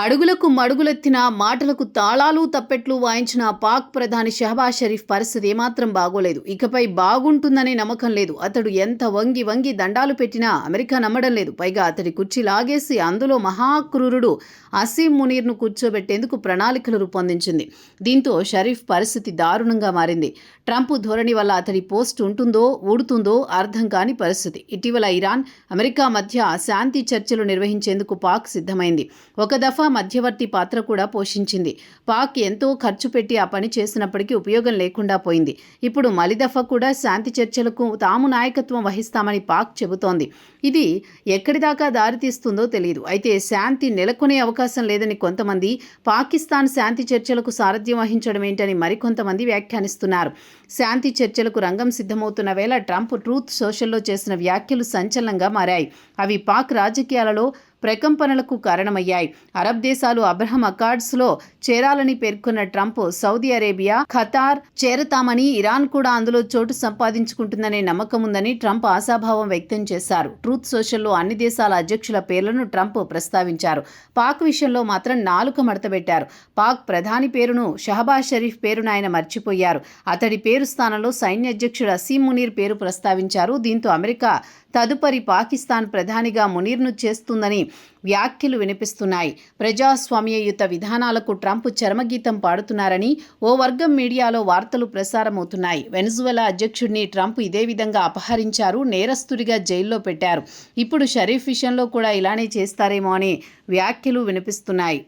అడుగులకు మడుగులెత్తిన మాటలకు తాళాలు తప్పెట్లు వాయించిన పాక్ ప్రధాని షహబాజ్ షరీఫ్ పరిస్థితి ఏమాత్రం బాగోలేదు. ఇకపై బాగుంటుందనే నమ్మకం లేదు. అతడు ఎంత వంగి వంగి దండాలు పెట్టినా అమెరికా నమ్మడం లేదు. పైగా అతడి కుర్చీ లాగేసి అందులో మహాక్రూరుడు అసీం మునీర్ను కూర్చోబెట్టేందుకు ప్రణాళికలు రూపొందించింది. దీంతో షరీఫ్ పరిస్థితి దారుణంగా మారింది. ట్రంప్ ధోరణి వల్ల అతడి పోస్ట్ ఉంటుందో ఊడుతుందో అర్థం కాని పరిస్థితి. ఇటీవల ఇరాన్ అమెరికా మధ్య శాంతి చర్చలు నిర్వహించేందుకు పాక్ సిద్ధమైంది. ఒక దఫా మధ్యవర్తి పాత్ర కూడా పోషించింది. పాక్ ఎంతో ఖర్చు పెట్టి ఆ పని చేసినప్పటికీ ఉపయోగం లేకుండా పోయింది. ఇప్పుడు మలిదఫా కూడా శాంతి చర్చలకు తాము నాయకత్వం వహిస్తామని పాక్ చెబుతోంది. ఇది ఎక్కడిదాకా దారితీస్తుందో తెలియదు. అయితే శాంతి నెలకొనే అవకాశం లేదని కొంతమంది, పాకిస్తాన్ శాంతి చర్చలకు సారథ్యం వహించడం ఏంటని మరికొంతమంది వ్యాఖ్యానిస్తున్నారు. శాంతి చర్చలకు రంగం సిద్ధమవుతున్న వేళ ట్రంప్ ట్రూత్ సోషల్లో చేసిన వ్యాఖ్యలు సంచలనంగా మారాయి. అవి పాక్ రాజకీయాలలో ప్రకంపనలకు కారణమయ్యాయి. అరబ్ దేశాలు అబ్రహం అకార్డ్స్లో చేరాలని పేర్కొన్న ట్రంప్ సౌదీ అరేబియా, ఖతార్ చేరతామని, ఇరాన్ కూడా అందులో చోటు సంపాదించుకుంటుందనే నమ్మకం ఉందని ట్రంప్ ఆశాభావం వ్యక్తం చేశారు. ట్రూత్ సోషల్లో అన్ని దేశాల అధ్యక్షుల పేర్లను ట్రంప్ ప్రస్తావించారు. పాక్ విషయంలో మాత్రం నాలుక మడతబెట్టారు. పాక్ ప్రధాని పేరును, షహబాజ్ షరీఫ్ పేరును ఆయన మర్చిపోయారు. అతడి పేరు స్థానంలో సైన్య అధ్యక్షుడు అసీం మునీర్ పేరు ప్రస్తావించారు. దీంతో అమెరికా తదుపరి పాకిస్తాన్ ప్రధానిగా మునీర్ను చేస్తుందని వ్యాఖ్యలు వినిపిస్తున్నాయి. ప్రజాస్వామ్యయుత విధానాలకు ట్రంప్ చరమగీతం పాడుతున్నారని ఓ వర్గం మీడియాలో వార్తలు ప్రసారమవుతున్నాయి. వెనజువెలా అధ్యక్షుడిని ట్రంప్ ఇదే విధంగా అపహరించారు, నేరస్తుడిగా జైల్లో పెట్టారు. ఇప్పుడు షరీఫ్ విషయంలో కూడా ఇలానే చేస్తారేమో అనే వ్యాఖ్యలు వినిపిస్తున్నాయి.